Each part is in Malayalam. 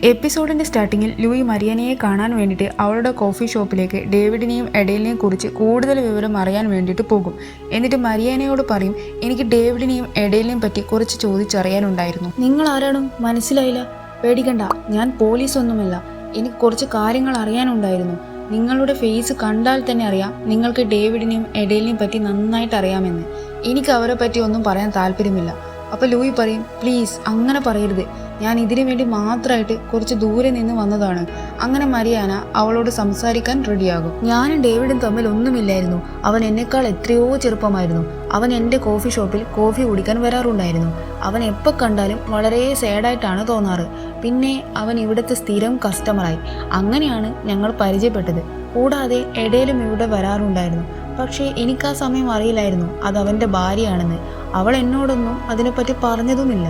എപ്പിസോഡിന്റെ സ്റ്റാർട്ടിങ്ങിൽ ലൂയി മരിയാനയെ കാണാൻ വേണ്ടിയിട്ട് അവളുടെ കോഫി ഷോപ്പിലേക്ക് ഡേവിഡിനെയും എഡേലിനെയും കുറിച്ച് കൂടുതൽ വിവരം അറിയാൻ വേണ്ടിയിട്ട് പോകും. എന്നിട്ട് മരിയാനയോട് പറയും, എനിക്ക് ഡേവിഡിനെയും എഡേലിനെയും പറ്റി കുറച്ച് ചോദിച്ചറിയാനുണ്ടായിരുന്നു. നിങ്ങൾ ആരാണ്? മനസ്സിലായില്ല. പേടിക്കണ്ട, ഞാൻ പോലീസൊന്നുമല്ല. എനിക്ക് കുറച്ച് കാര്യങ്ങൾ അറിയാനുണ്ടായിരുന്നു. നിങ്ങളുടെ ഫേസ് കണ്ടാൽ തന്നെ അറിയാം നിങ്ങൾക്ക് ഡേവിഡിനെയും എഡേലിനെയും പറ്റി നന്നായിട്ട് അറിയാമെന്ന്. എനിക്ക് അവരെ പറ്റി ഒന്നും പറയാൻ താല്പര്യമില്ല. അപ്പോൾ ലൂയി പറയും, പ്ലീസ് അങ്ങനെ പറയരുത്, ഞാൻ ഇതിനു വേണ്ടി മാത്രമായിട്ട് കുറച്ച് ദൂരെ നിന്ന് വന്നതാണ്. അങ്ങനെ മരിയാന അവളോട് സംസാരിക്കാൻ റെഡിയാകും. ഞാനും ഡേവിഡും തമ്മിൽ ഒന്നുമില്ലായിരുന്നു. അവൻ എന്നെക്കാൾ എത്രയോ ചെറുപ്പമായിരുന്നു. അവൻ എൻ്റെ കോഫി ഷോപ്പിൽ കോഫി കുടിക്കാൻ വരാറുണ്ടായിരുന്നു. അവൻ എപ്പോൾ കണ്ടാലും വളരെ സാഡായിട്ടാണ് തോന്നാറ്. പിന്നെ അവൻ ഇവിടുത്തെ സ്ഥിരം കസ്റ്റമറായി. അങ്ങനെയാണ് ഞങ്ങൾ പരിചയപ്പെട്ടത്. കൂടാതെ എടയിലും ഇവിടെ വരാറുണ്ടായിരുന്നു. പക്ഷേ എനിക്ക് ആ സമയം അറിയില്ലായിരുന്നു അത് അവൻ്റെ ഭാര്യയാണെന്ന്. അവൾ എന്നോടൊന്നും അതിനെപ്പറ്റി പറഞ്ഞതുമില്ല.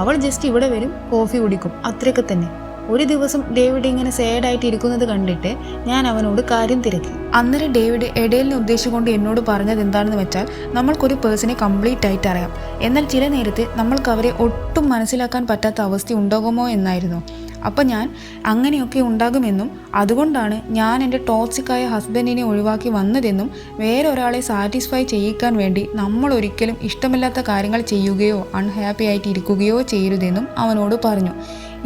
അവൾ ജസ്റ്റ് ഇവിടെ വരും, കോഫി കുടിക്കും, അത്രയൊക്കെ തന്നെ. ഒരു ദിവസം ഡേവിഡ് ഇങ്ങനെ സാഡായിട്ട് ഇരിക്കുന്നത് കണ്ടിട്ട് ഞാൻ അവനോട് കാര്യം തിരക്കി. അന്നേരം ഡേവിഡ് എഡേലിനെ ഉദ്ദേശിച്ചുകൊണ്ട് എന്നോട് പറഞ്ഞത് എന്താണെന്ന് വെച്ചാൽ, നമ്മൾക്കൊരു പേഴ്സണെ കംപ്ലീറ്റ് ആയിട്ട് അറിയാം, എന്നാൽ ചില നേരത്ത് നമ്മൾക്ക് അവരെ ഒട്ടും മനസ്സിലാക്കാൻ പറ്റാത്ത അവസ്ഥ ഉണ്ടാകുമോ എന്നായിരുന്നു. അപ്പം ഞാൻ അങ്ങനെയൊക്കെ ഉണ്ടാകുമെന്നും അതുകൊണ്ടാണ് ഞാൻ എൻ്റെ ടോക്സിക്കായ ഹസ്ബൻഡിനെ ഒഴിവാക്കി വന്നതെന്നും വേറൊരാളെ സാറ്റിസ്ഫൈ ചെയ്യിക്കാൻ വേണ്ടി നമ്മൾ ഒരിക്കലും ഇഷ്ടമില്ലാത്ത കാര്യങ്ങൾ ചെയ്യുകയോ അൺഹാപ്പി ആയിട്ട് ഇരിക്കുകയോ ചെയ്യരുതെന്നും അവനോട് പറഞ്ഞു.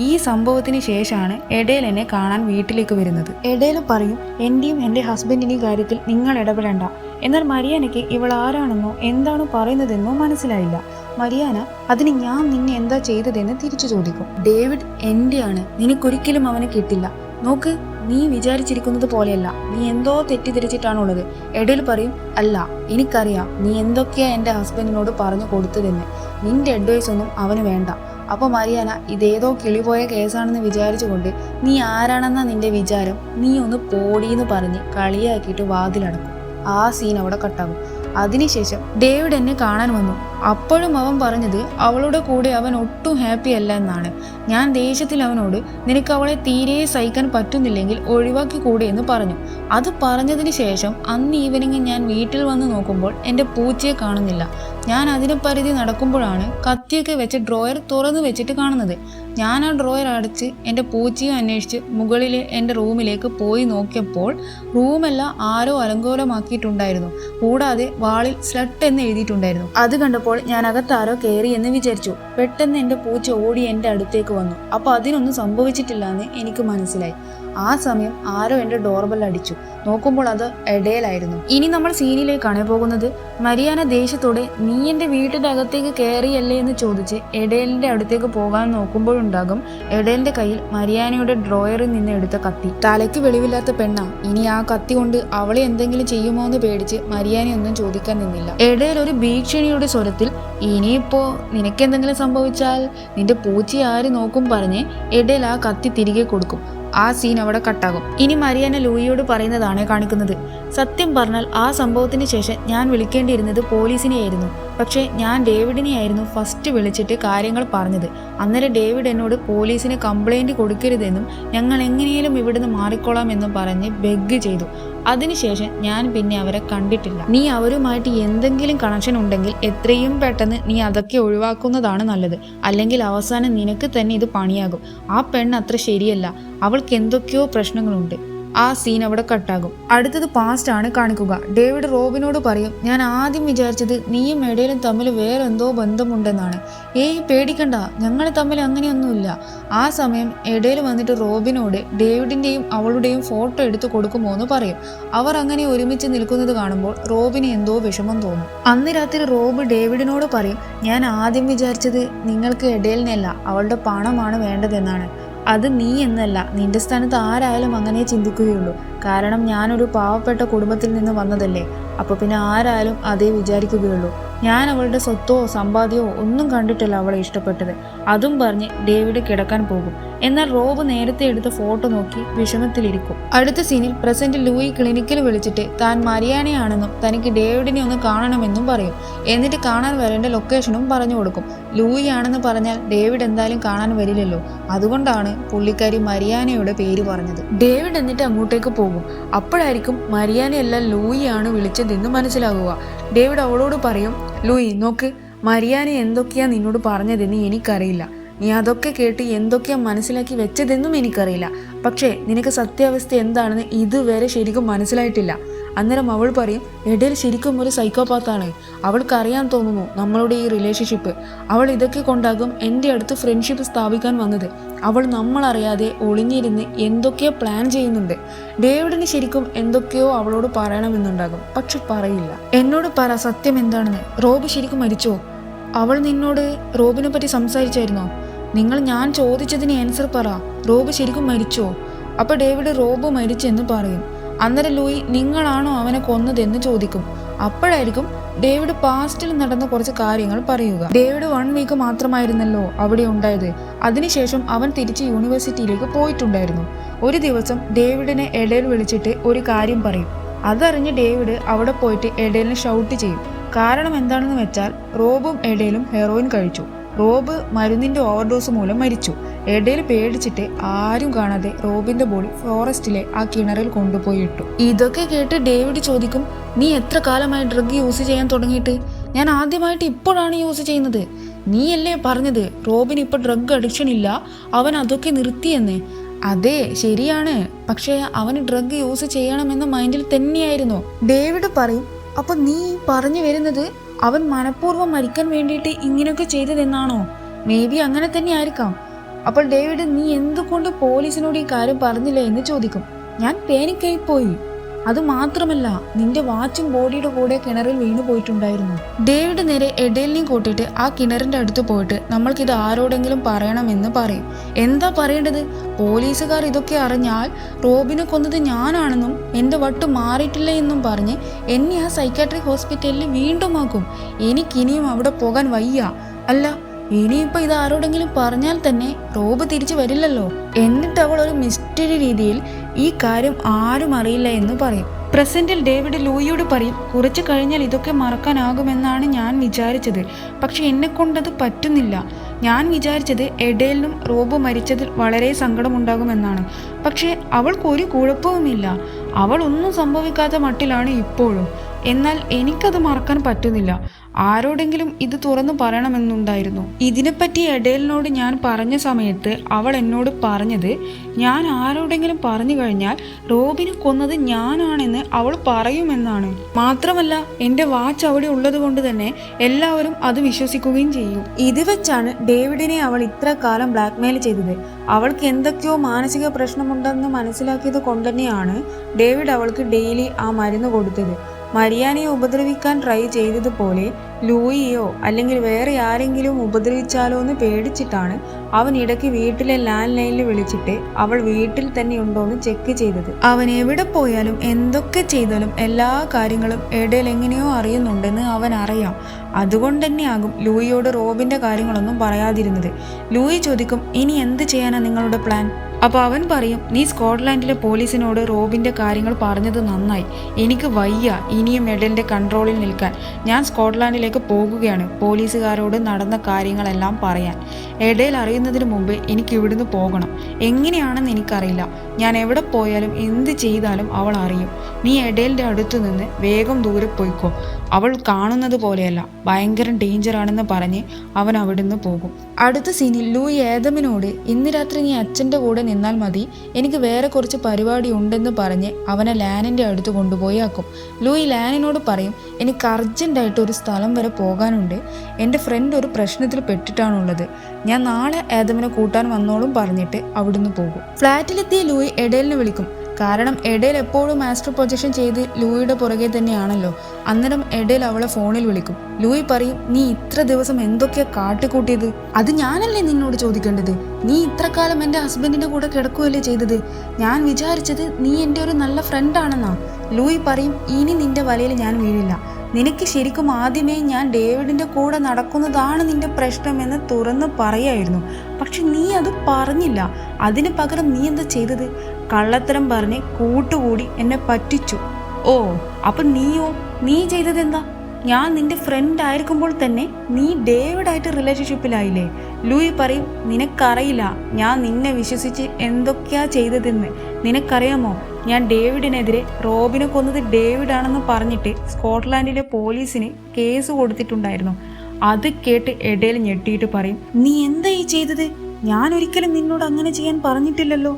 ഈ സംഭവത്തിന് ശേഷമാണ് എഡേൽ എന്നെ കാണാൻ വീട്ടിലേക്ക് വരുന്നത്. എഡേൽ പറയും, എൻ്റെയും എൻ്റെ ഹസ്ബൻഡിൻ്റെയും കാര്യത്തിൽ നിങ്ങൾ ഇടപെടേണ്ട. എന്നാൽ മരിയാനയ്ക്ക് ഇവൾ ആരാണെന്നോ എന്താണ് പറയുന്നതെന്നോ മനസ്സിലായില്ല. മരിയാന അതിന് ഞാൻ നിന്നെ എന്താ ചെയ്തതെന്ന് തിരിച്ചു ചോദിക്കും. ഡേവിഡ് എൻ്റെയാണ്, നിനക്കൊരിക്കലും അവനെ കിട്ടില്ല. നോക്ക്, നീ വിചാരിച്ചിരിക്കുന്നത് പോലെയല്ല, നീ എന്തോ തെറ്റിദ്ധരിച്ചിട്ടാണുള്ളത്. എഡേൽ പറയും, അല്ല, എനിക്കറിയാം നീ എന്തൊക്കെയാ എൻ്റെ ഹസ്ബൻഡിനോട് പറഞ്ഞു കൊടുത്തതെന്ന്. നിന്റെ അഡ്വൈസ് ഒന്നും അവന് വേണ്ട. അപ്പോൾ മരിയാന ഇതേതോ കിളിപോയ കേസാണെന്ന് വിചാരിച്ചുകൊണ്ട്, നീ ആരാണെന്നാ നിന്റെ വിചാരം, നീ ഒന്ന് പോടീന്ന് പറഞ്ഞ് കളിയാക്കിയിട്ട് വാതിലടക്കും. ആ സീൻ അവിടെ കട്ടാകും. അതിനുശേഷം ഡേവിഡ് എന്നെ കാണാൻ വന്നു. അപ്പോഴും അവൻ പറഞ്ഞത് അവളുടെ കൂടെ അവൻ ഒട്ടും ഹാപ്പി അല്ല എന്നാണ്. ഞാൻ ദേഷ്യത്തിൽ അവനോട്, നിനക്ക് അവളെ തീരെ സഹിക്കാൻ പറ്റുന്നില്ലെങ്കിൽ ഒഴിവാക്കി കൂടെ എന്ന് പറഞ്ഞു. അത് പറഞ്ഞതിന് ശേഷം അന്ന് ഈവനിങ് ഞാൻ വീട്ടിൽ വന്ന് നോക്കുമ്പോൾ എൻ്റെ പൂച്ചയെ കാണുന്നില്ല. ഞാൻ അതിന് പരിധി നടക്കുമ്പോഴാണ് കത്തിയൊക്കെ വെച്ച് ഡ്രോയർ തുറന്നു വെച്ചിട്ട് കാണുന്നത്. ഞാൻ ആ ഡ്രോയർ അടച്ച് എൻ്റെ പൂച്ചയെ അന്വേഷിച്ച് മുകളിലെ എൻ്റെ റൂമിലേക്ക് പോയി നോക്കിയപ്പോൾ റൂമെല്ലാം ആരോ അലങ്കോലമാക്കിയിട്ടുണ്ടായിരുന്നു. കൂടാതെ വാളിൽ സ്ലട്ട് എന്ന് എഴുതിയിട്ടുണ്ടായിരുന്നു. അത് കണ്ടപ്പോൾ ഞാൻ അകത്താരോ കയറി എന്ന് വിചാരിച്ചു. പെട്ടെന്ന് എൻ്റെ പൂച്ച ഓടി എൻ്റെ അടുത്തേക്ക് വന്നു. അപ്പോൾ അതിനൊന്നും സംഭവിച്ചിട്ടില്ല എന്ന് എനിക്ക് മനസ്സിലായി. ആ സമയം ആരോ എൻ്റെ ഡോർബെൽ അടിച്ചു. നോക്കുമ്പോൾ അത് എഡേലായിരുന്നു. ഇനി നമ്മൾ സീനിലേക്കാണ് പോകുന്നത്. മരിയാന ദേഷ്യത്തോടെ, നീ എൻ്റെ വീട്ടിൻ്റെ അകത്തേക്ക് കയറിയല്ലേ എന്ന് ചോദിച്ച് എഡേലിൻ്റെ അടുത്തേക്ക് പോകാൻ നോക്കുമ്പോഴുണ്ടാകും എഡേലിൻ്റെ കയ്യിൽ മരിയാനയുടെ ഡ്രോയറിൽ നിന്ന് എടുത്ത കത്തി. തലയ്ക്ക് വെളിവില്ലാത്ത പെണ്ണ, ഇനി ആ കത്തി കൊണ്ട് അവളെ എന്തെങ്കിലും ചെയ്യുമോ എന്ന് പേടിച്ച് മരിയാനയൊന്നും ചോദിക്കാൻ നിന്നില്ല. എഡേൽ ഒരു ഭീഷണിയുടെ സ്വരത്തിൽ, ഇനിയിപ്പോ നിനക്കെന്തെങ്കിലും സംഭവിച്ചാൽ നിന്റെ പൂച്ചയെ ആര് നോക്കും പറഞ്ഞ് എഡേൽ ആ കത്തി തിരികെ കൊടുക്കും. ആ സീൻ അവിടെ കട്ടാകും. ഇനി മരിയാന ലൂയിയോട് പറയുന്നതാണ് കാണിക്കുന്നത്. സത്യം പറഞ്ഞാൽ ആ സംഭവത്തിന് ശേഷം ഞാൻ വിളിക്കേണ്ടിയിരുന്നത് പോലീസിനെയായിരുന്നു. പക്ഷേ ഞാൻ ഡേവിഡിനെയായിരുന്നു ഫസ്റ്റ് വിളിച്ചിട്ട് കാര്യങ്ങൾ പറഞ്ഞത്. അന്നേരം ഡേവിഡ് എന്നോട് പോലീസിന് കംപ്ലൈൻറ്റ് കൊടുക്കരുതെന്നും ഞങ്ങൾ എങ്ങനെയും ഇവിടുന്ന് മാറിക്കോളാമെന്നും പറഞ്ഞ് ബെഗ് ചെയ്തു. അതിനുശേഷം ഞാൻ പിന്നെ അവരെ കണ്ടിട്ടില്ല. നീ അവരുമായിട്ട് എന്തെങ്കിലും കണക്ഷൻ ഉണ്ടെങ്കിൽ എത്രയും പെട്ടെന്ന് നീ അതൊക്കെ ഒഴിവാക്കുന്നതാണ് നല്ലത്. അല്ലെങ്കിൽ അവസാനം നിനക്ക് തന്നെ ഇത് പണിയാകും. ആ പെണ്ണ് അത്ര ശരിയല്ല, അവൾക്ക് എന്തൊക്കെയോ പ്രശ്നങ്ങളുണ്ട്. ആ സീൻ അവിടെ കട്ടാകും. അടുത്തത് പാസ്റ്റ് ആണ് കാണിക്കുക. ഡേവിഡ് റോബിനോട് പറയും, ഞാൻ ആദ്യം വിചാരിച്ചത് നീയും എഡേലും തമ്മിൽ വേറെന്തോ ബന്ധമുണ്ടെന്നാണ്. ഏയ് പേടിക്കണ്ട, ഞങ്ങൾ തമ്മിൽ അങ്ങനെയൊന്നുമില്ല. ആ സമയം എഡേൽ വന്നിട്ട് റോബിനോട് ഡേവിഡിൻ്റെയും അവളുടെയും ഫോട്ടോ എടുത്തു കൊടുക്കുമോ എന്ന് പറയും. അവർ അങ്ങനെ ഒരുമിച്ച് നിൽക്കുന്നത് കാണുമ്പോൾ റോബിന് എന്തോ വിഷമം തോന്നും. അന്ന് രാത്രി റോബ് ഡേവിഡിനോട് പറയും, ഞാൻ ആദ്യം വിചാരിച്ചത് നിങ്ങൾക്ക് എഡേലിനല്ല അവളുടെ പണമാണ് വേണ്ടതെന്നാണ്. അത് നീ എന്നല്ല, നിന്റെ സ്ഥാനത്ത് ആരായാലും അങ്ങനെ ചിന്തിക്കുകയുള്ളൂ. കാരണം ഞാനൊരു പാവപ്പെട്ട കുടുംബത്തിൽ നിന്ന് വന്നതല്ലേ. അപ്പോൾ പിന്നെ ആരായാലും അതേ വിചാരിക്കുകയുള്ളൂ. ഞാൻ അവളുടെ സ്വത്തോ സമ്പാദ്യമോ ഒന്നും കണ്ടിട്ടില്ല അവളെ ഇഷ്ടപ്പെട്ടത്. അതും പറഞ്ഞ് ഡേവിഡ് കിടക്കാൻ പോകും. എന്നാൽ റോബ് നേരത്തെ എടുത്ത ഫോട്ടോ നോക്കി വിഷമത്തിലിരിക്കും. അടുത്ത സീനിൽ പ്രസന്റ് ലൂയി ക്ലിനിക്കിൽ വിളിച്ചിട്ട് താൻ മരിയാനയാണെന്നും തനിക്ക് ഡേവിഡിനെ ഒന്ന് കാണണമെന്നും പറയും. എന്നിട്ട് കാണാൻ വരേണ്ട ലൊക്കേഷനും പറഞ്ഞു കൊടുക്കും. ലൂയി ആണെന്ന് പറഞ്ഞാൽ ഡേവിഡ് എന്തായാലും കാണാൻ വരില്ലല്ലോ. അതുകൊണ്ടാണ് പുള്ളിക്കാരി മരിയാനയുടെ പേര് പറഞ്ഞത്. ഡേവിഡ് എന്നിട്ട് അങ്ങോട്ടേക്ക് പോകും. അപ്പോഴായിരിക്കും മരിയാനയല്ല ലൂയി ആണ് വിളിച്ചതെന്ന് മനസ്സിലാകുക. ഡേവിഡ് അവളോട് പറയും, ലൂയി നോക്ക്, മരിയാന എന്തൊക്കെയാ നിന്നോട് പറഞ്ഞതെന്ന് എനിക്കറിയില്ല. നീ അതൊക്കെ കേട്ട് എന്തൊക്കെയാണ് മനസ്സിലാക്കി വെച്ചതെന്നും എനിക്കറിയില്ല. പക്ഷേ നിനക്ക് സത്യാവസ്ഥ എന്താണെന്ന് ഇതുവരെ ശരിക്കും മനസ്സിലായിട്ടില്ല. അന്നേരം അവൾ പറയും, എഡേൽ ശരിക്കും ഒരു സൈക്കോപാത്താണ്. അവൾക്ക് അറിയാൻ തോന്നുന്നു നമ്മളുടെ ഈ റിലേഷൻഷിപ്പ്. അവൾ ഇതൊക്കെ കൊണ്ടാകും എൻ്റെ അടുത്ത് ഫ്രണ്ട്ഷിപ്പ് സ്ഥാപിക്കാൻ വന്നത്. അവൾ നമ്മളറിയാതെ ഒളിഞ്ഞിരുന്ന് എന്തൊക്കെയോ പ്ലാൻ ചെയ്യുന്നുണ്ട്. ഡേവിഡിന് ശരിക്കും എന്തൊക്കെയോ അവളോട് പറയണമെന്നുണ്ടാകും, പക്ഷെ പറയില്ല. എന്നോട് പറ സത്യം എന്താണെന്ന്. റോബ് ശരിക്കും മരിച്ചോ? അവൾ നിന്നോട് റോബിനെ പറ്റി സംസാരിച്ചായിരുന്നോ? ഞാൻ ചോദിച്ചതിന് ആൻസർ പറ. റോബ് ശരിക്കും മരിച്ചോ? അപ്പോൾ ഡേവിഡ് റോബ് മരിച്ചെന്ന് പറയും. അന്നേരം ലൂയി നിങ്ങളാണോ അവനെ കൊന്നതെന്ന് ചോദിക്കും. അപ്പോഴായിരിക്കും ഡേവിഡ് പാസ്റ്റിൽ നടന്ന കുറച്ച് കാര്യങ്ങൾ പറയുക. ഡേവിഡ് 1 വീക്ക് മാത്രമായിരുന്നല്ലോ അവിടെ ഉണ്ടായത്. അതിനുശേഷം അവൻ തിരിച്ച് യൂണിവേഴ്സിറ്റിയിലേക്ക് പോയിട്ടുണ്ടായിരുന്നു. ഒരു ദിവസം ഡേവിഡിനെ എഡേൽ വിളിച്ചിട്ട് ഒരു കാര്യം പറയും. അതറിഞ്ഞ് ഡേവിഡ് അവിടെ പോയിട്ട് എഡേലിനെ ഷൗട്ട് ചെയ്യും. കാരണം എന്താണെന്ന് വെച്ചാൽ റോബും എഡേലും ഹെറോയിൻ കഴിച്ചു. റോബ് മരുന്നിന്റെ ഓവർഡോസ് മൂലം മരിച്ചു. എഡേൽ പേടിച്ചിട്ട് ആരും കാണാതെ റോബിന്റെ ബോഡി ഫോറസ്റ്റിലെ ആ കിണറിൽ കൊണ്ടുപോയി ഇട്ടു. ഇതൊക്കെ കേട്ട് ഡേവിഡ് ചോദിക്കും, നീ എത്ര കാലമായി ഡ്രഗ് യൂസ് ചെയ്യാൻ തുടങ്ങിയിട്ട്? ഞാൻ ആദ്യമായിട്ട് ഇപ്പോഴാണ് യൂസ് ചെയ്യുന്നത്. നീയല്ലേ പറഞ്ഞത് റോബിന് ഇപ്പോൾ ഡ്രഗ് അഡിക്ഷൻ ഇല്ല, അവൻ അതൊക്കെ നിർത്തിയെന്ന്? അതെ ശരിയാണ്, പക്ഷേ അവന് ഡ്രഗ് യൂസ് ചെയ്യണമെന്ന മൈൻഡിൽ തന്നെയായിരുന്നു. ഡേവിഡ് പറയും, അപ്പൊ നീ പറഞ്ഞു വരുന്നത് അവൻ മനഃപൂർവ്വം മരിക്കാൻ വേണ്ടിയിട്ട് ഇങ്ങനെയൊക്കെ ചെയ്തതെന്നാണോ? മേ ബി അങ്ങനെ തന്നെ ആയിരിക്കാം. അപ്പോൾ ഡേവിഡ് നീ എന്തുകൊണ്ട് പോലീസിനോട് ഈ കാര്യം പറഞ്ഞില്ല എന്ന് ചോദിക്കും. ഞാൻ പാനിക്കായി പോയി. അത് മാത്രമല്ല നിന്റെ വാച്ചും ബോഡിയുടെ കൂടെ കിണറിൽ വീണു പോയിട്ടുണ്ടായിരുന്നു. ഡേവിഡ് നേരെ എഡേലിനെയും കൂട്ടിയിട്ട് ആ കിണറിന്റെ അടുത്ത് പോയിട്ട് നമ്മൾക്കിത് ആരോടെങ്കിലും പറയണമെന്ന് പറയും. എന്താ പറയേണ്ടത്? പോലീസുകാർ ഇതൊക്കെ അറിഞ്ഞാൽ റോബിനെ കൊന്നത് ഞാനാണെന്നും എൻ്റെ വട്ട് മാറിയിട്ടില്ല എന്നും പറഞ്ഞ് എന്നെ ആ സൈക്കാട്രിക് ഹോസ്പിറ്റലിൽ വീണ്ടും ആക്കും. എനിക്കിനിയും അവിടെ പോകാൻ വയ്യ. അല്ല ഇനിയിപ്പോൾ ഇത് ആരോടെങ്കിലും പറഞ്ഞാൽ തന്നെ റോബ് തിരിച്ചു വരില്ലല്ലോ. എന്നിട്ട് അവൾ ഒരു മിസ്റ്ററി രീതിയിൽ ഈ കാര്യം ആരും അറിയില്ല എന്ന് പറയും. പ്രസന്റിൽ ഡേവിഡ് ലൂയിയോട് പറയും, കുറച്ച് കഴിഞ്ഞാൽ ഇതൊക്കെ മറക്കാനാകുമെന്നാണ് ഞാൻ വിചാരിച്ചത്. പക്ഷെ എന്നെ കൊണ്ടത് പറ്റുന്നില്ല. ഞാൻ വിചാരിച്ചത് എഡേലിനും റോബ് മരിച്ചതിൽ വളരെ സങ്കടമുണ്ടാകുമെന്നാണ്. പക്ഷേ അവൾക്കൊരു കുഴപ്പവുമില്ല. അവൾ ഒന്നും സംഭവിക്കാത്ത മട്ടിലാണ് ഇപ്പോഴും. എന്നാൽ എനിക്കത് മറക്കാൻ പറ്റുന്നില്ല. ആരോടെങ്കിലും ഇത് തുറന്നു പറയണമെന്നുണ്ടായിരുന്നു. ഇതിനെപ്പറ്റി എഡേലിനോട് ഞാൻ പറഞ്ഞ സമയത്ത് അവൾ എന്നോട് പറഞ്ഞത്, ഞാൻ ആരോടെങ്കിലും പറഞ്ഞു കഴിഞ്ഞാൽ റോബിനെ കൊന്നത് ഞാനാണെന്ന് അവൾ പറയുമെന്നാണ്. മാത്രമല്ല എൻ്റെ വാച്ച് അവിടെ ഉള്ളത് കൊണ്ട് തന്നെ എല്ലാവരും അത് വിശ്വസിക്കുകയും ചെയ്യും. ഇത് വെച്ചാണ് ഡേവിഡിനെ അവൾ ഇത്ര കാലം ബ്ലാക്ക്മെയിൽ ചെയ്തത്. അവൾക്ക് എന്തൊക്കെയോ മാനസിക പ്രശ്നമുണ്ടെന്ന് മനസ്സിലാക്കിയത് കൊണ്ട് തന്നെയാണ് ഡേവിഡ് അവൾക്ക് ഡെയിലി ആ മരുന്ന് കൊടുത്തത്. മരിയാനെ ഉപദ്രവിക്കാൻ ട്രൈ ചെയ്തതുപോലെ ലൂയിയോ അല്ലെങ്കിൽ വേറെ ആരെങ്കിലും ഉപദ്രവിച്ചാലോ എന്ന് പേടിച്ചിട്ടാണ് അവൻ ഇടയ്ക്ക് വീട്ടിലെ ലാൻഡ് ലൈനിൽ വിളിച്ചിട്ട് അവൾ വീട്ടിൽ തന്നെ ഉണ്ടോയെന്ന് ചെക്ക് ചെയ്തത്. അവൻ എവിടെ പോയാലും എന്തൊക്കെ ചെയ്താലും എല്ലാ കാര്യങ്ങളും എഡേൽ എങ്ങനെയോ അറിയുന്നുണ്ടെന്ന് അവൻ അറിയാം. അതുകൊണ്ട് തന്നെയാകും ലൂയിയോട് റോബിന്റെ കാര്യങ്ങളൊന്നും പറയാതിരുന്നത്. ലൂയി ചോദിക്കും, ഇനി എന്ത് ചെയ്യാനാണ് നിങ്ങളുടെ പ്ലാൻ? അപ്പോൾ അവൻ പറയും, നീ സ്കോട്ട്ലാൻഡിലെ പോലീസിനോട് റോബിന്റെ കാര്യങ്ങൾ പറഞ്ഞത് നന്നായി. എനിക്ക് വയ്യ ഇനിയും എഡലിന്റെ കൺട്രോളിൽ നിൽക്കാൻ. ഞാൻ സ്കോട്ട്ലാൻഡിലേക്ക് പോകുകയാണ് പോലീസുകാരോട് നടന്ന കാര്യങ്ങളെല്ലാം പറയാൻ. എഡേൽ അറിയുന്നതിന് മുമ്പ് എനിക്ക് ഇവിടുന്ന് പോകണം. എങ്ങനെയാണെന്ന് എനിക്കറിയില്ല. ഞാൻ എവിടെ പോയാലും എന്ത് ചെയ്താലും അവൾ അറിയും. നീ എഡേലിന്റെ അടുത്തു നിന്ന് വേഗം ദൂരെ പോയിക്കോ. അവൾ കാണുന്നത് പോലെയല്ല, ഭയങ്കര ഡേഞ്ചറാണെന്ന് പറഞ്ഞ് അവൻ അവിടുന്ന് പോകും. അടുത്ത സീനിൽ ലൂയി ഏദമിനോട് ഇന്ന് രാത്രി നീ അച്ഛൻ്റെ കൂടെ നിന്നാൽ മതി, എനിക്ക് വേറെ കുറച്ച് പരിപാടി ഉണ്ടെന്ന് പറഞ്ഞ് അവനെ ലാനിൻ്റെ അടുത്ത് കൊണ്ടുപോയി ആക്കും. ലൂയി ലാനിനോട് പറയും, എനിക്ക് അർജൻറ്റായിട്ട് ഒരു സ്ഥലം വരെ പോകാനുണ്ട്. എൻ്റെ ഫ്രണ്ട് ഒരു പ്രശ്നത്തിൽ പെട്ടിട്ടാണുള്ളത്. ഞാൻ നാളെ ഏദമിനെ കൂട്ടാൻ വന്നോളും പറഞ്ഞിട്ട് അവിടുന്ന് പോകും. ഫ്ലാറ്റിലെത്തിയ ലൂയി എഡേലിനെ വിളിക്കും. കാരണം എഡേൽ എപ്പോഴും മാസ്റ്റർ പ്രൊജക്ഷൻ ചെയ്ത് ലൂയിയുടെ പുറകെ തന്നെയാണല്ലോ. അന്നേരം എഡേൽ അവളെ ഫോണിൽ വിളിക്കും. ലൂയി പറയും, നീ ഇത്ര ദിവസം എന്തൊക്കെയാ കാട്ടിക്കൂട്ടിയത്? അത് ഞാനല്ലേ നിന്നോട് ചോദിക്കേണ്ടത്? നീ ഇത്ര കാലം എൻ്റെ ഹസ്ബൻഡിൻ്റെ കൂടെ കിടക്കുകയല്ലേ ചെയ്തത്? ഞാൻ വിചാരിച്ചത് നീ എൻ്റെ ഒരു നല്ല ഫ്രണ്ടാണെന്നാ. ലൂയി പറയും, ഇനി നിന്റെ വലയിൽ ഞാൻ വീഴില്ല. നിനക്ക് ശരിക്കും ആദ്യമേ ഞാൻ ഡേവിഡിൻ്റെ കൂടെ നടക്കുന്നതാണ് നിന്റെ പ്രശ്നമെന്ന് തുറന്ന് പറയായിരുന്നു. പക്ഷെ നീ അത് പറഞ്ഞില്ല. അതിന് പകരം നീ എന്താ ചെയ്തത്? കള്ളത്തരം പറഞ്ഞ് കൂട്ടുകൂടി എന്നെ പറ്റിച്ചു. ഓ, അപ്പം നീയോ? നീ ചെയ്തതെന്താ? ഞാൻ നിന്റെ ഫ്രണ്ട് ആയിരിക്കുമ്പോൾ തന്നെ നീ ഡേവിഡായിട്ട് റിലേഷൻഷിപ്പിലായില്ലേ? ലൂയി പറയും, നിനക്കറിയില്ല ഞാൻ നിന്നെ വിശ്വസിച്ച് എന്തൊക്കെയാ ചെയ്തതെന്ന്. നിനക്കറിയാമോ, ഞാൻ ഡേവിഡിനെതിരെ റോബിനെ കൊന്നത് ഡേവിഡാണെന്ന് പറഞ്ഞിട്ട് സ്കോട്ട്ലാൻഡിലെ പോലീസിന് കേസ് കൊടുത്തിട്ടുണ്ടായിരുന്നു. അത് കേട്ട് എഡേൽ ഞെട്ടിയിട്ട് പറയും, നീ എന്താ ഈ ചെയ്തത്? ഞാൻ ഒരിക്കലും നിന്നോട് അങ്ങനെ ചെയ്യാൻ പറഞ്ഞിട്ടില്ലല്ലോ.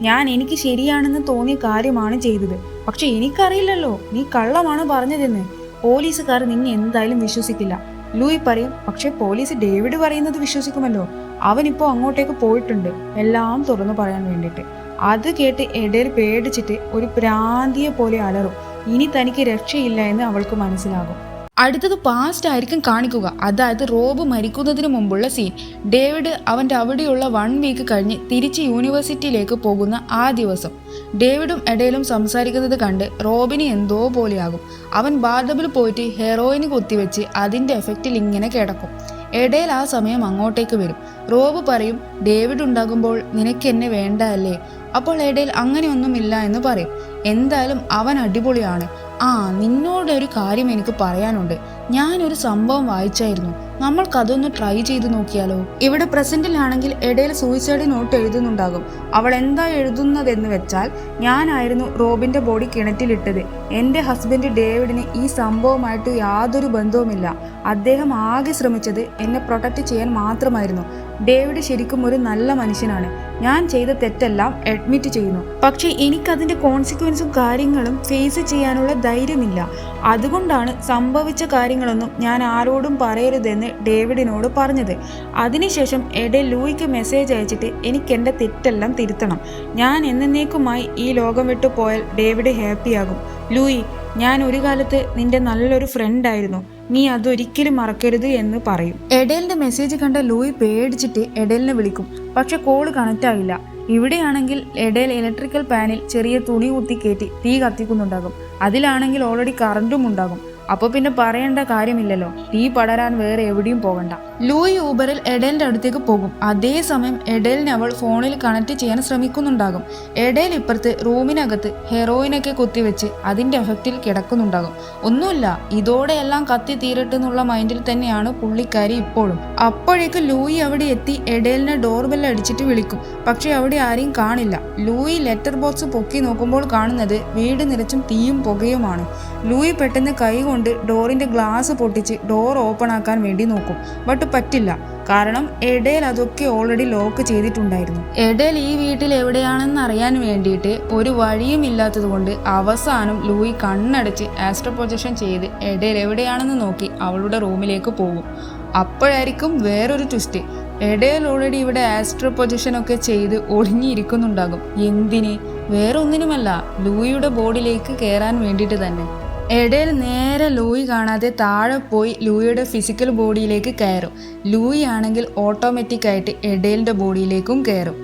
ഞാൻ എനിക്ക് ശരിയാണെന്ന് തോന്നിയ കാര്യമാണ് ചെയ്തത്. പക്ഷെ എനിക്കറിയില്ലല്ലോ നീ കള്ളമാണ് പറഞ്ഞതെന്ന്. പോലീസുകാർ നിന്നെ എന്തായാലും വിശ്വസിക്കില്ല. ലൂയി പറയും, പക്ഷെ പോലീസ് ഡേവിഡ് പറയുന്നത് വിശ്വസിക്കുമല്ലോ. അവനിപ്പോ അങ്ങോട്ടേക്ക് പോയിട്ടുണ്ട് എല്ലാം തുറന്നു പറയാൻ വേണ്ടിയിട്ട്. അത് കേട്ട് എഡേൽ പേടിച്ചിട്ട് ഒരു പ്രാന്തിയെ പോലെ അലറും. ഇനി തനിക്ക് രക്ഷയില്ല എന്ന് അവൾക്ക് മനസ്സിലാകും. അടുത്തത് പാസ്റ്റ് ആയിരിക്കും കാണിക്കുക. അതായത് റോബ് മരിക്കുന്നതിന് മുമ്പുള്ള സീൻ. ഡേവിഡ് അവൻ്റെ അവിടെയുള്ള 1 വീക്ക് കഴിഞ്ഞ് തിരിച്ച് യൂണിവേഴ്സിറ്റിയിലേക്ക് പോകുന്ന ആ ദിവസം ഡേവിഡും എഡേലും സംസാരിക്കുന്നത് കണ്ട് റോബിന് എന്തോ പോലെയാകും. അവൻ ബാർഡബിൾ പോയിട്ട് ഹെറോയിന് കുത്തിവെച്ച് അതിൻ്റെ എഫക്റ്റിൽ ഇങ്ങനെ കിടക്കും. എഡേൽ ആ സമയം അങ്ങോട്ടേക്ക് വരും. റോബ് പറയും, ഡേവിഡ് ഉണ്ടാകുമ്പോൾ നിനക്ക് എന്നെ വേണ്ട അല്ലേ? അപ്പോൾ എഡേൽ അങ്ങനെയൊന്നുമില്ല എന്ന് പറയും. എന്തായാലും അവൻ അടിപൊളിയാണ്. നിന്നോടൊരു കാര്യം എനിക്ക് പറയാനുണ്ട്. ഞാനൊരു സംഭവം വായിച്ചായിരുന്നു. നമ്മൾക്കതൊന്ന് ട്രൈ ചെയ്ത് നോക്കിയാലോ? ഇവിടെ പ്രസന്റിലാണെങ്കിൽ എഡേൽ സൂയിസൈഡ് നോട്ട് എഴുതുന്നുണ്ടാകും. അവൾ എന്താ എഴുതുന്നതെന്ന് വെച്ചാൽ, ഞാനായിരുന്നു റോബിന്റെ ബോഡി കിണറ്റിലിട്ടത്. എൻ്റെ ഹസ്ബൻഡ് ഡേവിഡിന് ഈ സംഭവമായിട്ട് യാതൊരു ബന്ധവുമില്ല. അദ്ദേഹം ആകെ ശ്രമിച്ചത് എന്നെ പ്രൊട്ടക്റ്റ് ചെയ്യാൻ മാത്രമായിരുന്നു. ഡേവിഡ് ശരിക്കും ഒരു നല്ല മനുഷ്യനാണ്. ഞാൻ ചെയ്ത തെറ്റെല്ലാം അഡ്മിറ്റ് ചെയ്യുന്നു. പക്ഷെ എനിക്കതിൻ്റെ കോൺസിക്വൻസും കാര്യങ്ങളും ഫേസ് ചെയ്യാനുള്ള ധൈര്യമില്ല. അതുകൊണ്ടാണ് സംഭവിച്ച കാര്യങ്ങളൊന്നും ഞാൻ ആരോടും പറയരുതെന്ന് ഡേവിഡിനോട് പറഞ്ഞത്. അതിനുശേഷം എഡേൽ ലൂയിക്ക് മെസ്സേജ് അയച്ചിട്ട് എനിക്ക് എൻ്റെ തെറ്റെല്ലാം തിരുത്തണം. ഞാൻ എന്നേക്കുമായി ഈ ലോകം വിട്ടു പോയാൽ ഡേവിഡ് ഹാപ്പിയാകും. ലൂയി, ഞാൻ ഒരു കാലത്ത് നിന്റെ നല്ലൊരു ഫ്രണ്ടായിരുന്നു. നീ അതൊരിക്കലും മറക്കരുത് എന്ന് പറയും. എഡേലിന്റെ മെസ്സേജ് കണ്ട ലൂയി പേടിച്ചിട്ട് എഡേലിനെ വിളിക്കും. പക്ഷെ കോള് കണക്റ്റ് ആയില്ല. ഇവിടെയാണെങ്കിൽ എഡേൽ ഇലക്ട്രിക്കൽ പാനിൽ ചെറിയ തുണി കുത്തി കയറ്റി തീ കത്തിക്കുന്നുണ്ടാകും. അതിലാണെങ്കിൽ ഓൾറെഡി കറണ്ടും ഉണ്ടാകും. അപ്പോൾ പിന്നെ പറയേണ്ട കാര്യമില്ലല്ലോ, തീ പടരാൻ വേറെ എവിടെയും പോകണ്ട. ലൂയി ഊബറിൽ എഡേലിന്റെ അടുത്തേക്ക് പോകും. അതേസമയം എഡേലിനെ അവൾ ഫോണിൽ കണക്ട് ചെയ്യാൻ ശ്രമിക്കുന്നുണ്ടാകും. എഡേൽ ഇപ്പുറത്ത് റൂമിനകത്ത് ഹെറോയിനൊക്കെ കുത്തിവെച്ച് അതിന്റെ എഫക്റ്റിൽ കിടക്കുന്നുണ്ടാകും. ഒന്നുമില്ല, ഇതോടെ എല്ലാം കത്തി തീരട്ടെന്നുള്ള മൈൻഡിൽ തന്നെയാണ് പുള്ളിക്കാരി ഇപ്പോഴും. അപ്പോഴേക്ക് ലൂയി അവിടെ എത്തി എഡേലിനെ ഡോർബെൽ അടിച്ചിട്ട് വിളിക്കും. പക്ഷെ അവിടെ ആരെയും കാണില്ല. ലൂയി ലെറ്റർ ബോക്സ് പൊക്കി നോക്കുമ്പോൾ കാണുന്നത് വീട് നിറച്ചും തീയും പുകയുമാണ്. ലൂയി പെട്ടെന്ന് കൈ കൊണ്ട് ഡോറിന്റെ ഗ്ലാസ് പൊട്ടിച്ച് ഡോർ ഓപ്പൺ ആക്കാൻ വേണ്ടി നോക്കും. ബട്ട് പറ്റില്ല. കാരണം എഡേൽ അതൊക്കെ ഓൾറെഡി ലോക്ക് ചെയ്തിട്ടുണ്ടായിരുന്നു. എഡേൽ ഈ വീട്ടിൽ എവിടെയാണെന്ന് അറിയാൻ വേണ്ടിയിട്ട് ഒരു വഴിയും ഇല്ലാത്തത് കൊണ്ട് അവസാനം ലൂയി കണ്ണടച്ച് ആസ്ട്രോ പ്രൊജക്ഷൻ ചെയ്ത് എഡേൽ എവിടെയാണെന്ന് നോക്കി അവളുടെ റൂമിലേക്ക് പോകും. അപ്പോഴായിരിക്കും വേറൊരു ട്വിസ്റ്റ്. എഡേൽ ഓൾറെഡി ഇവിടെ ആസ്ട്രോ പ്രൊജക്ഷൻ ഒക്കെ ചെയ്ത് ഒളിഞ്ഞിരിക്കുന്നുണ്ടാകും. എന്തിന്? വേറെ ഒന്നിനുമല്ല, ലൂയിയുടെ ബോഡിയിലേക്ക് കയറാൻ വേണ്ടിയിട്ട് തന്നെ. എഡേൽ നേരെ ലൂയി കാണാതെ താഴെ പോയി ലൂയിയുടെ ഫിസിക്കൽ ബോഡിയിലേക്ക് കയറും. ലൂയി ആണെങ്കിൽ ഓട്ടോമാറ്റിക്കായിട്ട് എഡേലിൻ്റെ ബോഡിയിലേക്കും കയറും.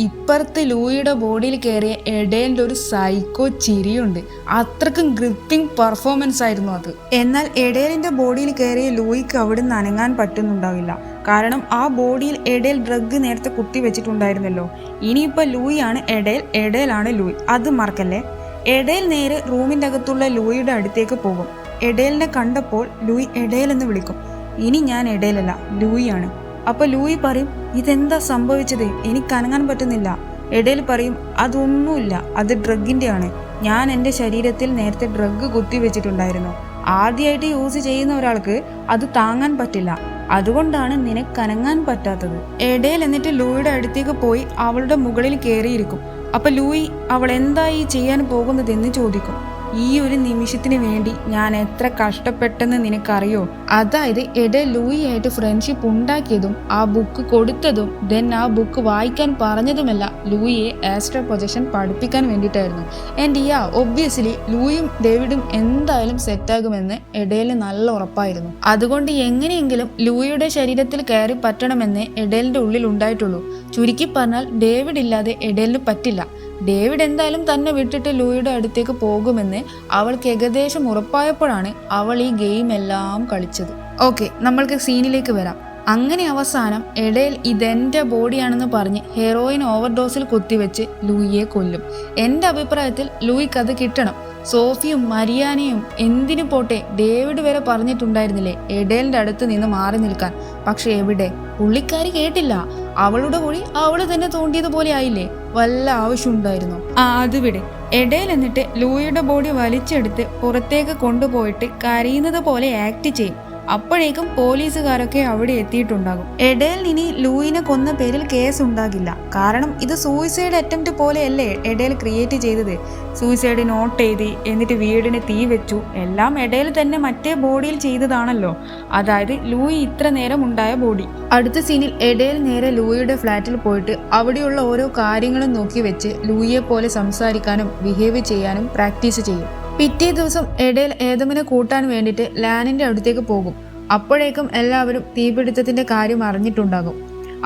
ഇപ്പുറത്ത് ലൂയിയുടെ ബോഡിയിൽ കയറിയ എഡേലിൻ്റെ ഒരു സൈക്കോ ചിരിയുണ്ട്. അത്രക്കും ഗ്രിപ്പിംഗ് പെർഫോമൻസ് ആയിരുന്നു അത്. എന്നാൽ എഡേലിൻ്റെ ബോഡിയിൽ കയറിയ ലൂയിക്ക് അവിടെ നിന്ന് അനങ്ങാൻ പറ്റുന്നുണ്ടാവില്ല. കാരണം ആ ബോഡിയിൽ എഡേൽ ഡ്രഗ് നേരത്തെ കുത്തിവെച്ചിട്ടുണ്ടായിരുന്നല്ലോ. ഇനിയിപ്പോൾ ലൂയി ആണ് എഡേൽ, എഡേലാണ് ലൂയി. അത് മറക്കല്ലേ. എഡേൽ നേരെ റൂമിൻ്റെ അകത്തുള്ള ലൂയിയുടെ അടുത്തേക്ക് പോകും. എഡേലിനെ കണ്ടപ്പോൾ ലൂയി എഡേൽ എന്ന് വിളിക്കും. ഇനി ഞാൻ എഡേലല്ല, ലൂയിയാണ്. അപ്പോൾ ലൂയി പറയും, ഇതെന്താ സംഭവിച്ചത്? എനിക്ക് അനങ്ങാൻ പറ്റുന്നില്ല. എഡേൽ പറയും, അതൊന്നുമില്ല, അത് ഡ്രഗിൻ്റെ ആണ്. ഞാൻ എൻ്റെ ശരീരത്തിൽ നേരത്തെ ഡ്രഗ് കുത്തിവെച്ചിട്ടുണ്ടായിരുന്നു. ആദ്യമായിട്ട് യൂസ് ചെയ്യുന്ന ഒരാൾക്ക് അത് താങ്ങാൻ പറ്റില്ല. അതുകൊണ്ടാണ് നിനക്ക് അനങ്ങാൻ പറ്റാത്തത്. എഡേൽ എന്നിട്ട് ലൂയിയുടെ അടുത്തേക്ക് പോയി അവളുടെ മുകളിൽ കയറിയിരിക്കും. അപ്പൊ ലൂയി അവൾ എന്തായി ചെയ്യാൻ പോകുന്നതെന്ന് ചോദിക്കും. ഈ ഒരു നിമിഷത്തിന് വേണ്ടി ഞാൻ എത്ര കഷ്ടപ്പെട്ടെന്ന് നിനക്കറിയോ? അതായത് എഡേൽ ലൂയി ആയിട്ട് ഫ്രണ്ട്ഷിപ്പ് ഉണ്ടാക്കിയതും ആ ബുക്ക് കൊടുത്തതും ദെൻ ആ ബുക്ക് വായിക്കാൻ പറഞ്ഞതുമെല്ലാം ലൂയിയെ ആസ്ട്രോ പ്രൊജക്ഷൻ പഠിപ്പിക്കാൻ വേണ്ടിയിട്ടായിരുന്നു. ആൻഡ് ഒബ്വിയസ്ലി ലൂയിയും ഡേവിഡും എന്തായാലും സെറ്റാകുമെന്ന് എഡേലിന് നല്ല ഉറപ്പായിരുന്നു. അതുകൊണ്ട് എങ്ങനെയെങ്കിലും ലൂയിയുടെ ശരീരത്തിൽ കയറി പറ്റണമെന്ന് എഡേലിന്റെ ഉള്ളിൽ ഉണ്ടായിട്ടുള്ളൂ. ചുരുക്കി പറഞ്ഞാൽ ഡേവിഡ് ഇല്ലാതെ എഡേലിന് പറ്റില്ല. ഡേവിഡ് എന്തായാലും തന്നെ വിട്ടിട്ട് ലൂയിയുടെ അടുത്തേക്ക് പോകുമെന്ന് അവൾക്ക് ഏകദേശം ഉറപ്പായപ്പോഴാണ് അവൾ ഈ ഗെയിം എല്ലാം കളിച്ചത്. ഓക്കെ, നമ്മൾക്ക് സീനിലേക്ക് വരാം. അങ്ങനെ അവസാനം എഡേൽ ഇതെൻ്റെ ബോഡിയാണെന്ന് പറഞ്ഞ് ഹെറോയിൻ ഓവർഡോസിൽ കുത്തിവെച്ച് ലൂയിയെ കൊല്ലും. എൻ്റെ അഭിപ്രായത്തിൽ ലൂയിക്ക് അത് കിട്ടണം. സോഫിയും മരിയാനയും എന്തിനു പോട്ടെ, ഡേവിഡ് വരെ പറഞ്ഞിട്ടുണ്ടായിരുന്നില്ലേ എഡേലിൻ്റെ അടുത്ത് നിന്ന് മാറി നിൽക്കാൻ. പക്ഷെ എവിടെ? പുള്ളിക്കാരി കേട്ടില്ല. അവളുടെ പൊടി അവള് തന്നെ തോണ്ടിയതുപോലെ ആയില്ലേ? വല്ല ആവശ്യമുണ്ടായിരുന്നു? അത് വിടെ. എഡേൽ എന്നിട്ട് ലൂയിയുടെ ബോഡി വലിച്ചെടുത്ത് പുറത്തേക്ക് കൊണ്ടുപോയിട്ട് കരയുന്നത് പോലെ ആക്ട് ചെയ്യും. അപ്പോഴേക്കും പോലീസുകാരൊക്കെ അവിടെ എത്തിയിട്ടുണ്ടാകും. എഡേൽ ഇനി ലൂയിനെ കൊന്ന പേരിൽ കേസ് ഉണ്ടാകില്ല. കാരണം ഇത് സൂയിസൈഡ് അറ്റംപ്റ്റ് പോലെയല്ലേ എഡേൽ ക്രിയേറ്റ് ചെയ്തത്. സൂയിസൈഡ് നോട്ട് എഴുതി, എന്നിട്ട് വീടിന് തീ വെച്ചു. എല്ലാം എഡേൽ തന്നെ മറ്റേ ബോഡിയിൽ ചെയ്തതാണല്ലോ. അതായത് ലൂയി ഇത്ര നേരം ഉണ്ടായ ബോഡി. അടുത്ത സീനിൽ എഡേൽ നേരെ ലൂയിയുടെ ഫ്ലാറ്റിൽ പോയിട്ട് അവിടെയുള്ള ഓരോ കാര്യങ്ങളും നോക്കി വെച്ച് ലൂയിയെ പോലെ സംസാരിക്കാനും ബിഹേവ് ചെയ്യാനും പ്രാക്ടീസ് ചെയ്യും. പിറ്റേ ദിവസം എഡേൽ ഏദമിനെ കൂട്ടാൻ വേണ്ടിയിട്ട് ലാനിന്റെ അടുത്തേക്ക് പോകും. അപ്പോഴേക്കും എല്ലാവരും തീപിടുത്തത്തിന്റെ കാര്യം അറിഞ്ഞിട്ടുണ്ടാകും.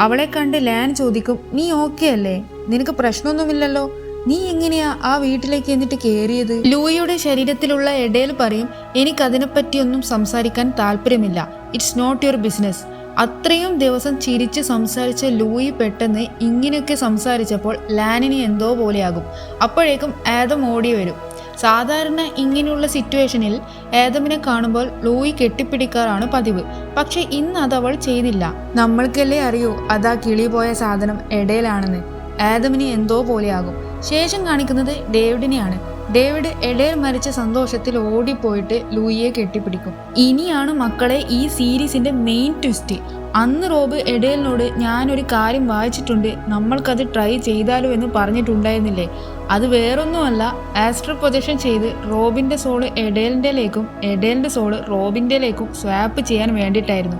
അവളെ കണ്ട് ലാൻ ചോദിക്കും, നീ ഓക്കെ അല്ലേ? നിനക്ക് പ്രശ്നമൊന്നുമില്ലല്ലോ, നീ എങ്ങനെയാ ആ വീട്ടിലേക്ക് എന്നിട്ട് കയറിയത്? ലൂയിയുടെ ശരീരത്തിലുള്ള എഡേൽ പറയും, എനിക്കതിനെപ്പറ്റിയൊന്നും സംസാരിക്കാൻ താല്പര്യമില്ല, ഇറ്റ്സ് നോട്ട് യുവർ ബിസിനസ്. അത്രയും ദിവസം ചിരിച്ച് സംസാരിച്ച ലൂയി പെട്ടെന്ന് ഇങ്ങനെയൊക്കെ സംസാരിച്ചപ്പോൾ ലാനിന് എന്തോ പോലെയാകും. അപ്പോഴേക്കും ആദം ഓടി വരും. സാധാരണ ഇങ്ങനെയുള്ള സിറ്റുവേഷനിൽ ആദമിനെ കാണുമ്പോൾ ലൂയി കെട്ടിപ്പിടിക്കാറാണ് പതിവ്. പക്ഷെ ഇന്ന് അതവൾ ചെയ്തില്ല. നമ്മൾക്കല്ലേ അറിയൂ അതാ കിളി പോയ സാധനം എഡേലാണെന്ന്. ആദമിന് എന്തോ പോലെയാകും. ശേഷം കാണിക്കുന്നത് ഡേവിഡിനെയാണ്. ഡേവിഡ് എഡേൽ മരിച്ച സന്തോഷത്തിൽ ഓടിപ്പോയിട്ട് ലൂയിയെ കെട്ടിപ്പിടിക്കും. ഇനിയാണ് മക്കളെ ഈ സീരീസിന്റെ മെയിൻ ട്വിസ്റ്റ്. അന്ന് റോബ് എഡേലിനോട് ഞാനൊരു കാര്യം വായിച്ചിട്ടുണ്ട്, നമ്മൾക്കത് ട്രൈ ചെയ്താലോ എന്ന് പറഞ്ഞിട്ടുണ്ടായിരുന്നില്ലേ? അത് വേറൊന്നുമല്ല, ആസ്ട്രൽ പ്രൊജക്ഷൻ ചെയ്ത് റോബിന്റെ സോള് എഡേലിൻ്റെലേക്കും എഡേലിന്റെ സോള് റോബിൻ്റെലേക്കും സ്വാപ്പ് ചെയ്യാൻ വേണ്ടിയിട്ടായിരുന്നു.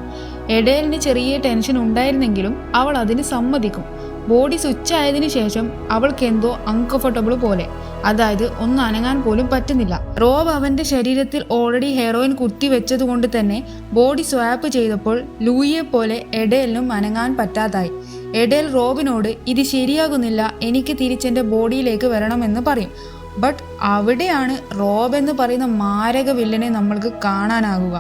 എഡേലിന് ചെറിയ ടെൻഷൻ ഉണ്ടായിരുന്നെങ്കിലും അവൾ അതിന് സമ്മതിക്കും. ബോഡി സ്വിച്ച് ആയതിനു ശേഷം അവൾക്ക് എന്തോ അൺകംഫർട്ടബിൾ പോലെ, അതായത് ഒന്ന് അനങ്ങാൻ പോലും പറ്റുന്നില്ല. റോബ് അവന്റെ ശരീരത്തിൽ ഓൾറെഡി ഹെറോയിൻ കുത്തിവെച്ചത് കൊണ്ട് തന്നെ ബോഡി സ്വാപ്പ് ചെയ്തപ്പോൾ ലൂയിയെ പോലെ എഡേലിനും അനങ്ങാൻ പറ്റാതായി. എഡേൽ റോബിനോട് ഇത് ശരിയാകുന്നില്ല, എനിക്ക് തിരിച്ചെന്റെ ബോഡിയിലേക്ക് വരണമെന്ന് പറയും. ബട്ട് അവിടെയാണ് റോബ് എന്ന് പറയുന്ന മാരക വില്ലനെ നമ്മൾക്ക് കാണാനാകുക.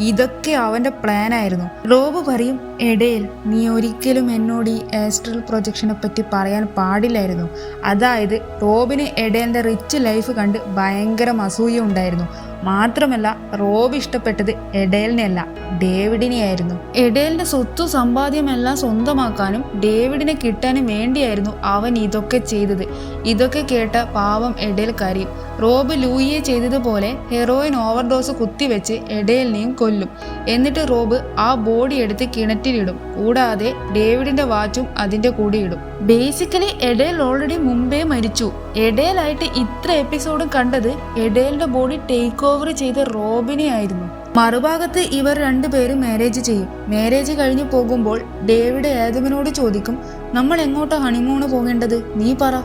ഇതൊക്കെ അവന്റെ പ്ലാൻ ആയിരുന്നു. റോബ് പറയും, എഡേൽ നീ ഒരിക്കലും എന്നോട് ഈ ആസ്ട്രൽ പ്രൊജക്ഷനെ പറ്റി പറയാൻ പാടില്ലായിരുന്നു. അതായത് റോബിന് എഡേലിന്റെ റിച്ച് ലൈഫ് കണ്ട് ഭയങ്കര അസൂയ ഉണ്ടായിരുന്നു. മാത്രമല്ല റോബ് ഇഷ്ടപ്പെട്ടത് എഡേലിനെയല്ല ഡേവിഡിനെയായിരുന്നു. എഡേലിന്റെ സ്വത്തും സമ്പാദ്യമെല്ലാം സ്വന്തമാക്കാനും ഡേവിഡിനെ കിട്ടാനും വേണ്ടിയായിരുന്നു അവൻ ഇതൊക്കെ ചെയ്തത്. ഇതൊക്കെ കേട്ട പാവം എഡേൽ കരയും. റോബ് ലൂയിയെ ചെയ്തതുപോലെ ഹെറോയിൻ ഓവർഡോസ് കുത്തിവെച്ച് എഡേലിനെയും കൊല്ലും. എന്നിട്ട് റോബ് ആ ബോഡി എടുത്ത് കിണറ്റിലിടും. കൂടാതെ ഡേവിഡിന്റെ വാച്ചും അതിന്റെ കൂടെ ഇടും. ബേസിക്കലി എഡേൽ ഓൾറെഡി മുമ്പേ മരിച്ചു. എഡേലായിട്ട് ഇത്ര എപ്പിസോഡും കണ്ടത് എഡേലിന്റെ ബോഡി ടേക്ക് ഓവർ ചെയ്ത റോബിനെ ആയിരുന്നു. മറുഭാഗത്ത് ഇവർ രണ്ടുപേരും മാരേജ് ചെയ്യും. മാരേജ് കഴിഞ്ഞു പോകുമ്പോൾ ഡേവിഡ് ആദമിനോട് ചോദിക്കും, നമ്മൾ എങ്ങോട്ടാ ഹണിമൂണ് പോകേണ്ടത്, നീ പറ.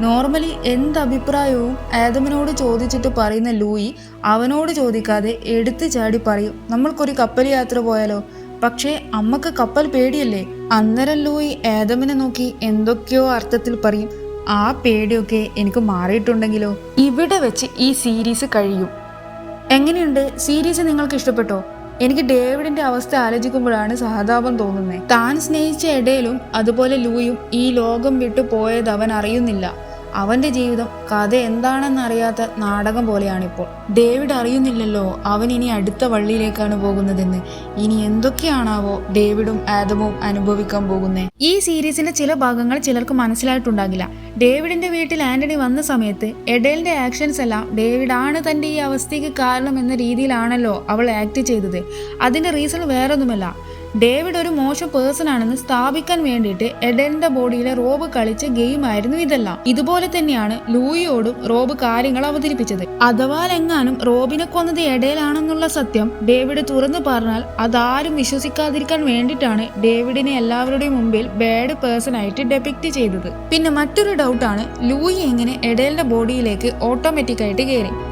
നോർമലി എന്ത് അഭിപ്രായവും ആദമിനോട് ചോദിച്ചിട്ട് പറയുന്ന ലൂയി അവനോട് ചോദിക്കാതെ എടുത്തു ചാടി പറയും, നമ്മൾക്കൊരു കപ്പൽ യാത്ര പോയാലോ? പക്ഷേ അമ്മക്ക് കപ്പൽ പേടിയല്ലേ? അന്നേരം ലൂയി ആദമിനെ നോക്കി എന്തൊക്കെയോ അർത്ഥത്തിൽ പറയും, ആ പേടിയൊക്കെ എനിക്ക് മാറിയിട്ടുണ്ടെങ്കിലോ? ഇവിടെ വെച്ച് ഈ സീരീസ് കഴിയും. എങ്ങനെയുണ്ട് സീരീസ്? നിങ്ങൾക്ക് ഇഷ്ടപ്പെട്ടോ? എനിക്ക് ഡേവിഡിന്റെ അവസ്ഥ ആലോചിക്കുമ്പോഴാണ് സഹതാപം തോന്നുന്നത്. താൻ സ്നേഹിച്ച എഡേലും അതുപോലെ ലൂയും ഈ ലോകം വിട്ടു പോയത് അവൻ അറിയുന്നില്ല. അവന്റെ ജീവിതം കഥ എന്താണെന്നറിയാത്ത നാടകം പോലെയാണിപ്പോൾ. ഡേവിഡ് അറിയുന്നില്ലല്ലോ അവൻ ഇനി അടുത്ത വള്ളിയിലേക്കാണ് പോകുന്നതെന്ന്. ഇനി എന്തൊക്കെയാണാവോ ഡേവിഡും ആദമും അനുഭവിക്കാൻ പോകുന്നത്. ഈ സീരീസിന്റെ ചില ഭാഗങ്ങൾ ചിലർക്ക് മനസ്സിലായിട്ടുണ്ടാകില്ല. ഡേവിഡിന്റെ വീട്ടിൽ ആന്റണി വന്ന സമയത്ത് എഡേലിന്റെ ആക്ഷൻസ് എല്ലാം ഡേവിഡ് ആണ് തന്റെ ഈ അവസ്ഥയ്ക്ക് കാരണം എന്ന രീതിയിലാണല്ലോ അവൾ ആക്ട് ചെയ്തത്. അതിന്റെ റീസൺ വേറൊന്നുമല്ല, ഡേവിഡ് ഒരു മോശം പേഴ്സൺ ആണെന്ന് സ്ഥാപിക്കാൻ വേണ്ടിയിട്ട് എഡേലിന്റെ ബോഡിയിലെ റോബ് കളിച്ച ഗെയിം ആയിരുന്നു ഇതെല്ലാം. ഇതുപോലെ തന്നെയാണ് ലൂയിയോടും റോബ് കാര്യങ്ങൾ അവതരിപ്പിച്ചത്. അഥവാ എങ്ങാനും റോബിനെ കൊന്നത് എഡേലാണെന്നുള്ള സത്യം ഡേവിഡ് തുറന്നു പറഞ്ഞാൽ അതാരും വിശ്വസിക്കാതിരിക്കാൻ വേണ്ടിയിട്ടാണ് ഡേവിഡിനെ എല്ലാവരുടെയും മുമ്പിൽ ബാഡ് പേഴ്സൺ ആയിട്ട് ഡെപിക്റ്റ് ചെയ്തത്. പിന്നെ മറ്റൊരു ഡൗട്ടാണ്, ലൂയി എങ്ങനെ എഡേലിന്റെ ബോഡിയിലേക്ക് ഓട്ടോമാറ്റിക് ആയിട്ട്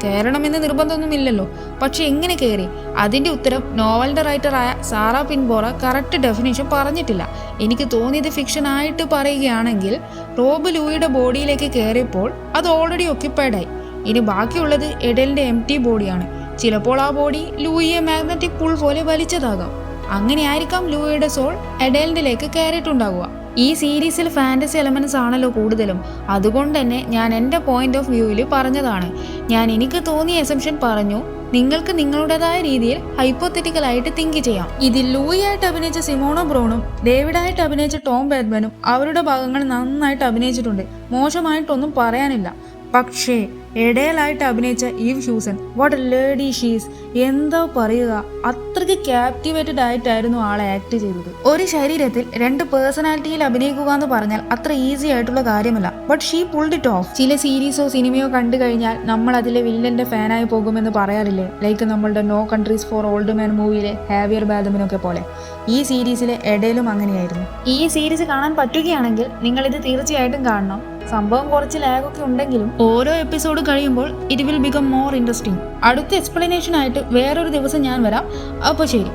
കയറണമെന്ന് നിർബന്ധമൊന്നുമില്ലല്ലോ. പക്ഷെ എങ്ങനെ കയറി? അതിന്റെ ഉത്തരം നോവലിന്റെ റൈറ്ററായ സാറ പിൻബോറ കറക്റ്റ് ഡെഫിനേഷൻ പറഞ്ഞിട്ടില്ല. എനിക്ക് തോന്നിയത് ഫിക്ഷൻ ആയിട്ട് പറയുകയാണെങ്കിൽ റോബ് ലൂയിയുടെ ബോഡിയിലേക്ക് കയറിയപ്പോൾ അത് ഓൾറെഡി ഒക്യുപ്പൈഡായി. ഇനി ബാക്കിയുള്ളത് എഡേലിന്റെ എംപ്റ്റി ബോഡിയാണ്. ചിലപ്പോൾ ആ ബോഡി ലൂയിയെ മാഗ്നറ്റിക് പുൾ പോലെ വലിച്ചതാകാം. അങ്ങനെയായിരിക്കാം ലൂയിയുടെ സോൾ എഡേലിൻ്റെലേക്ക് കയറിയിട്ടുണ്ടാകുക. ഈ സീരീസിൽ ഫാന്റസി എലമെന്റ്സ് ആണല്ലോ കൂടുതലും. അതുകൊണ്ട് തന്നെ ഞാൻ എൻ്റെ പോയിന്റ് ഓഫ് വ്യൂവിൽ പറഞ്ഞതാണ്. ഞാൻ എനിക്ക് തോന്നിയ അസംഷൻ പറഞ്ഞു. നിങ്ങൾക്ക് നിങ്ങളുടേതായ രീതിയിൽ ഹൈപ്പോത്തറ്റിക്കലായിട്ട് തിങ്ക് ചെയ്യാം. ഇതിൽ ലൂയിയായിട്ട് അഭിനയിച്ച സിമോണ ബ്രൗണും ഡേവിഡായിട്ട് അഭിനയിച്ച ടോം ബാറ്റ്മാനും അവരുടെ ഭാഗങ്ങൾ നന്നായിട്ട് അഭിനയിച്ചിട്ടുണ്ട്. മോശമായിട്ടൊന്നും പറയാനില്ല. പക്ഷേ ഇടയിലായിട്ട് അഭിനയിച്ച eve Hewson, what A lady she's, എന്താ പറയുക, അത്രയ്ക്ക് ക്യാപ്റ്റിവേറ്റഡ് ആയിട്ടായിരുന്നു ആളെ ആക്ട് ചെയ്തത്. ഒരു ശരീരത്തിൽ 2 പേഴ്സണാലിറ്റിയിൽ അഭിനയിക്കുക എന്ന് പറഞ്ഞാൽ അത്ര ഈസി ആയിട്ടുള്ള കാര്യമല്ല. But she pulled it off. ചില സീരീസോ സിനിമയോ കണ്ടു കഴിഞ്ഞാൽ നമ്മൾ അതിലെ വില്ലന്റെ ഫാനായി പോകുമെന്ന് പറയാറില്ലേ, ലൈക്ക് നമ്മളുടെ no countries for old man മൂവിയിലെ ഹാവിയർ ബാദമിനൊക്കെ പോലെ. ഈ സീരീസിലെ എഡേലും അങ്ങനെയായിരുന്നു. ഈ സീരീസ് കാണാൻ പറ്റുകയാണെങ്കിൽ നിങ്ങൾ ഇത് തീർച്ചയായിട്ടും കാണണം. സംഭവം കുറച്ച് ലാഗൊക്കെ ഉണ്ടെങ്കിലും ഓരോ എപ്പിസോഡ് കഴിയുമ്പോൾ it will become more interesting. അടുത്ത എക്സ്പ്ലനേഷൻ ആയിട്ട് വേറൊരു ദിവസം ഞാൻ വരാം. അപ്പോൾ ശരി.